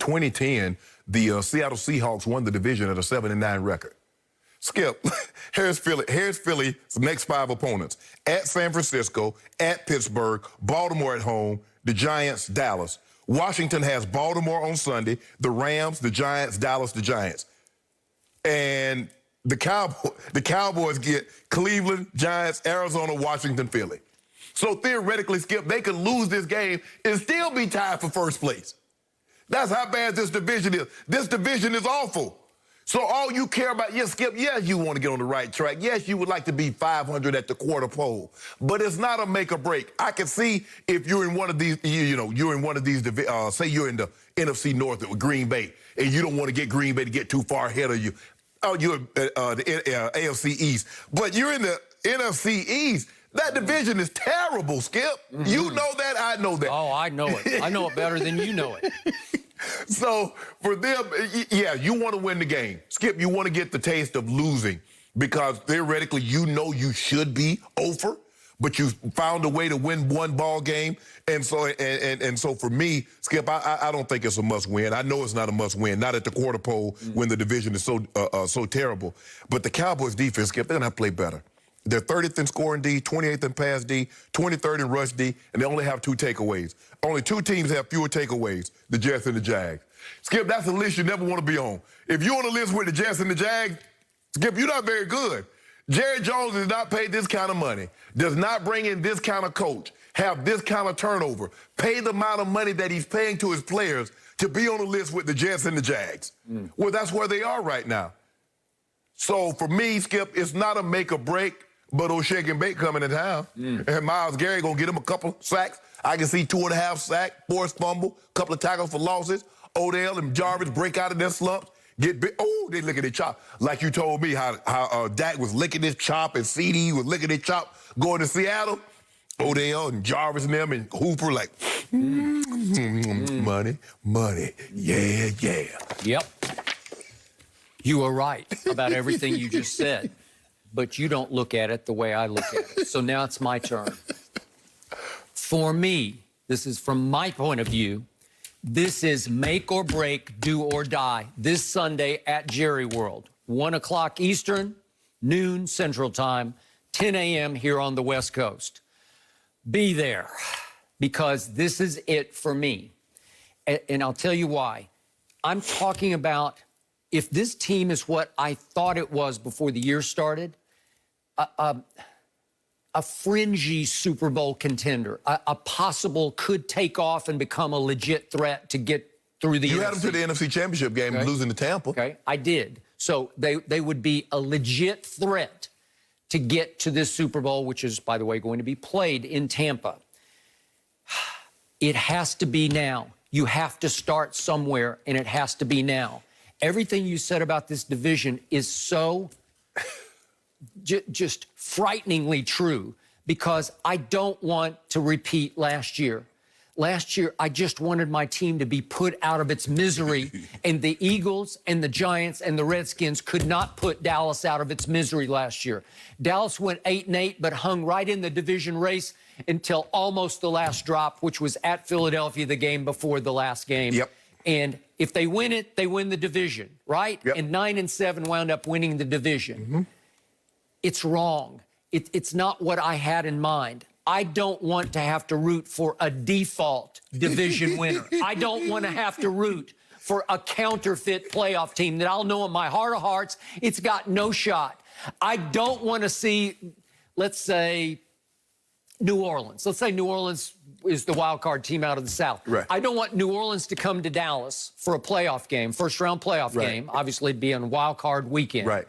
2010, the Seattle Seahawks won the division at a 7-9 record. Skip, here's Philly's next 5 opponents. At San Francisco, at Pittsburgh, Baltimore at home, the Giants, Dallas. Washington has Baltimore on Sunday, the Rams, the Giants, Dallas, the Giants. And the Cowboys get Cleveland, Giants, Arizona, Washington, Philly. So theoretically, Skip, they could lose this game and still be tied for first place. That's how bad this division is. This division is awful. So all you care about, yes, Skip, yes, you want to get on the right track. Yes, you would like to be 500 at the quarter pole. But it's not a make or break. I can see if you're in one of these, you're in one of these, say you're in the NFC North with Green Bay, and you don't want to get Green Bay to get too far ahead of you. Oh, you're the AFC East. But you're in the NFC East. That division is terrible, Skip. Mm-hmm. You know that, I know that. Oh, I know it. I know it better than you know it. So for them, yeah, you want to win the game. Skip, you want to get the taste of losing because theoretically you know you should be over, but you found a way to win one ball game. And so and so for me, Skip, I don't think it's a must win. I know it's not a must win, not at the quarter pole when the division is so terrible. But the Cowboys defense, Skip, they're going to have to play better. They're 30th in scoring D, 28th in pass D, 23rd in rush D, and they only have 2 takeaways. Only 2 teams have fewer takeaways, the Jets and the Jags. Skip, that's a list you never want to be on. If you're on a list with the Jets and the Jags, Skip, you're not very good. Jerry Jones is not paid this kind of money, does not bring in this kind of coach, have this kind of turnover, pay the amount of money that he's paying to his players to be on a list with the Jets and the Jags. Well, that's where they are right now. So for me, Skip, it's not a make or break. But old Shake and Bake coming to town. And Myles Garrett going to get him a couple sacks. I can see 2.5 sacks, forced fumble, couple of tackles for losses. Odell and Jarvis break out of their slumps. Get big. Oh, they licking their chop. Like you told me how Dak was licking his chop and CD was licking his chop going to Seattle. Odell and Jarvis and them and Hooper like, money, money, yeah, yeah. Yep. You are right about everything you just said. But you don't look at it the way I look at it. So now it's my turn. For me, this is from my point of view, this is make or break, do or die. This Sunday at Jerry World, 1 o'clock Eastern, noon Central Time, 10 a.m. here on the West Coast. Be there, because this is it for me. And I'll tell you why. I'm talking about if this team is what I thought it was before the year started, a fringy Super Bowl contender, a possible could take off and become a legit threat to get through the NFC. You had them to the NFC Championship game, okay, losing to Tampa. Okay, I did. So they would be a legit threat to get to this Super Bowl, which is, by the way, going to be played in Tampa. It has to be now. You have to start somewhere, and it has to be now. Everything you said about this division is so just frighteningly true, because I don't want to repeat last year. Last year, I just wanted my team to be put out of its misery, and the Eagles and the Giants and the Redskins could not put Dallas out of its misery last year. Dallas went 8-8, but hung right in the division race until almost the last drop, which was at Philadelphia, the game before the last game. Yep. And if they win it, they win the division, right? Yep. And 9-7 wound up winning the division. It's wrong. It's not what I had in mind. I don't want to have to root for a default division winner. I don't want to have to root for a counterfeit playoff team that I'll know in my heart of hearts it's got no shot. I don't want to see, let's say, New Orleans. Let's say New Orleans is the wild card team out of the South. Right. I don't want New Orleans to come to Dallas for a playoff game, first-round playoff game. Obviously, it'd be on wild card weekend. Right.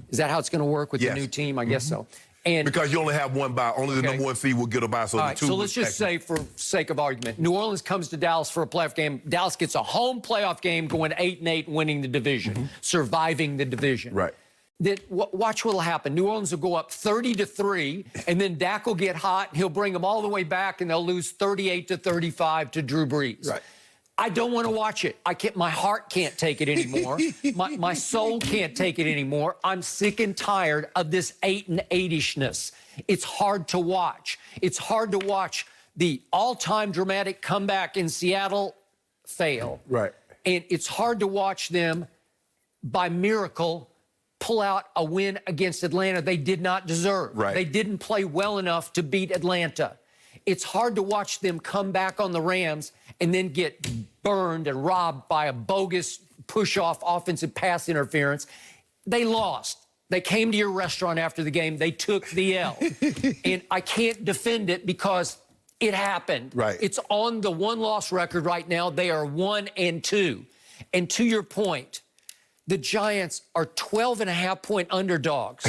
Is that how it's going to work with the new team? I guess so. And because you only have one bye. Only the number 1 seed will get a bye. So, all right, so let's just say, for sake of argument, New Orleans comes to Dallas for a playoff game. Dallas gets a home playoff game, going 8-8, winning the division, surviving the division. Right. Then watch what'll happen. New Orleans will go up 30-3, and then Dak will get hot. He'll bring them all the way back, and they'll lose 38-35 to Drew Brees. Right. I don't want to watch it. I can't. My heart can't take it anymore. my soul can't take it anymore. I'm sick and tired of this 8-8-ishness. It's hard to watch. It's hard to watch the all-time dramatic comeback in Seattle fail. Right. And it's hard to watch them, by miracle, pull out a win against Atlanta they did not deserve. Right. They didn't play well enough to beat Atlanta. It's hard to watch them come back on the Rams and then get burned and robbed by a bogus push-off offensive pass interference. They lost. They came to your restaurant after the game. They took the L. And I can't defend it because it happened. Right. It's on the one-loss record right now. They are 1-2. And to your point, the Giants are 12.5-point underdogs.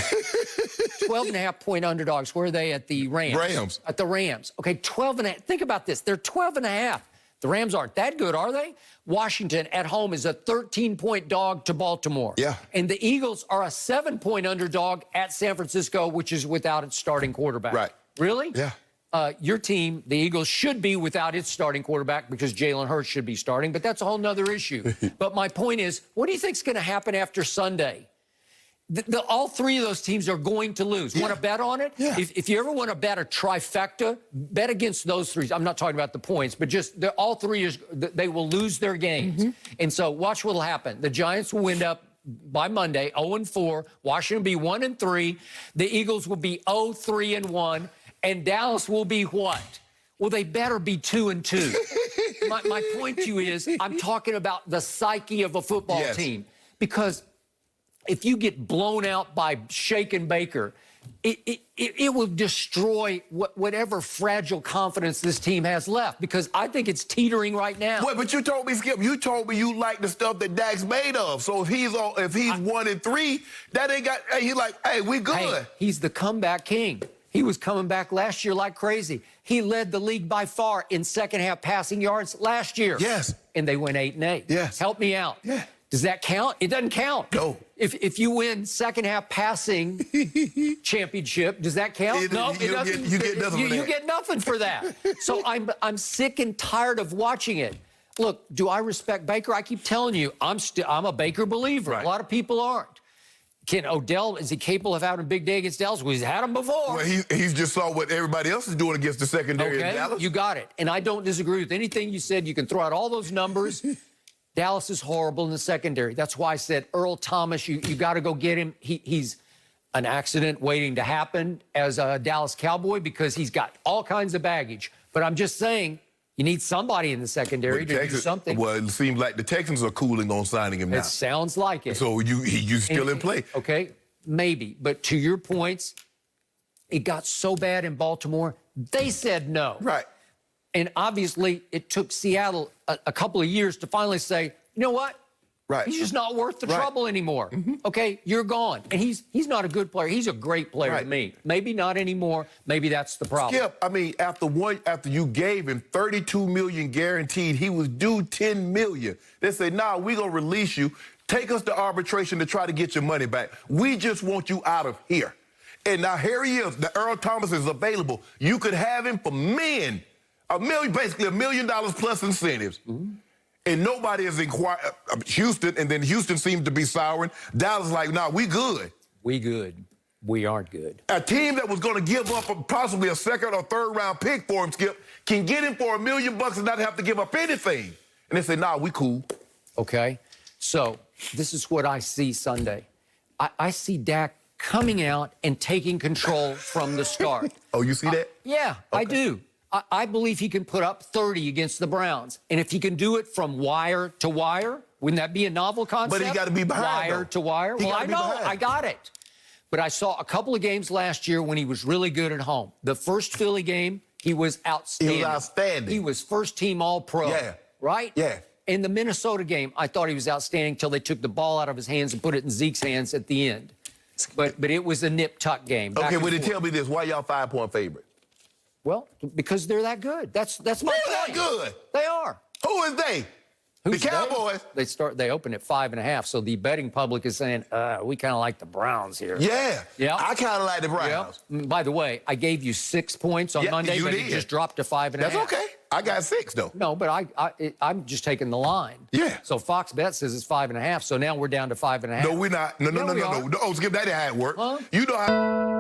12.5-point underdogs. Where are they? At the Rams. Rams. At the Rams. Okay, 12.5. Think about this. They're 12.5. The Rams aren't that good, are they? Washington at home is a 13-point dog to Baltimore. Yeah. And the Eagles are a 7-point underdog at San Francisco, which is without its starting quarterback. Right. Really? Yeah. Your team, the Eagles, should be without its starting quarterback because Jalen Hurts should be starting, but that's a whole nother issue. But my point is, what do you think is going to happen after Sunday? All three of those teams are going to lose. Yeah. Want to bet on it? Yeah. If you ever want to bet a trifecta, bet against those three. I'm not talking about the points, but just all three, they will lose their games. And so watch what will happen. The Giants will end up by Monday 0-4. Washington will be 1-3. The Eagles will be 0-3-1. And Dallas will be what? Well, they better be 2-2. my point to you is, I'm talking about the psyche of a football team. Because if you get blown out by Shake Baker, it will destroy whatever fragile confidence this team has left, because I think it's teetering right now. Wait, but you told me, Skip, you told me you like the stuff that Dak's made of. So if he's 1-3, that ain't got. Hey, he's like, hey, we good. Hey, he's the comeback king. He was coming back last year like crazy. He led the league by far in second-half passing yards last year. Yes. And they went 8-8. Yes. Help me out. Yeah. Does that count? It doesn't count. No. If you win second-half passing championship, does that count? No, it doesn't. You get nothing for that. You get nothing for that. So I'm sick and tired of watching it. Look, do I respect Baker? I keep telling you, I'm a Baker believer. Right. A lot of people aren't. Can Odell, is he capable of having a big day against Dallas? Well, he's had him before. Well, he's just saw what everybody else is doing against the secondary in Dallas. You got it. And I don't disagree with anything you said. You can throw out all those numbers. Dallas is horrible in the secondary. That's why I said Earl Thomas, you got to go get him. He's an accident waiting to happen as a Dallas Cowboy because he's got all kinds of baggage. But I'm just saying, you need somebody in the secondary to do something. Well, it seems like the Texans are cooling on signing him now. It sounds like it. So you still in play. Okay, maybe. But to your points, it got so bad in Baltimore, they said no. Right. And obviously, it took Seattle a couple of years to finally say, you know what? Right. He's just not worth the trouble anymore. Okay, you're gone. And he's not a good player. He's a great player to me. Maybe not anymore. Maybe that's the problem. Skip, I mean, after you gave him $32 million guaranteed, he was due $10 million. They said, nah, we're going to release you. Take us to arbitration to try to get your money back. We just want you out of here. And now here he is. The Earl Thomas is available. You could have him for basically $1 million plus incentives. And nobody is inquiring. Houston, and then Houston seems to be souring. Dallas like, nah, we good. We good. We aren't good. A team that was going to give up possibly a second or third round pick for him, Skip, can get him for $1 million and not have to give up anything. And they say, nah, we cool. Okay. So this is what I see Sunday. I see Dak coming out and taking control from the start. Oh, you see that? Yeah, okay. I do. I believe he can put up 30 against the Browns. And if he can do it from wire to wire, wouldn't that be a novel concept? But he got to be behind, Wire to wire? Well, I know. I got it. But I saw a couple of games last year when he was really good at home. The first Philly game, he was outstanding. He was outstanding. He was first-team All-Pro. Yeah. Right? Yeah. In the Minnesota game, I thought he was outstanding until they took the ball out of his hands and put it in Zeke's hands at the end. But it was a nip-tuck game. Okay, well, then tell me this. Why y'all 5-point favorite? Well, because they're that good. That's my point. They're that good. They are. Who is they? Who's the Cowboys. They open at 5.5. So the betting public is saying, we kind of like the Browns here. Yeah. Yeah. I kind of like the Browns. Yep. By the way, I gave you 6 points on Monday, but it just dropped to 5.5. That's okay. I got 6 though. No, but I'm just taking the line. Yeah. So Fox Bet says it's 5.5. So now we're down to 5.5. No, we're not. No. Oh, Skip, that ain't how it works. Huh? You know how.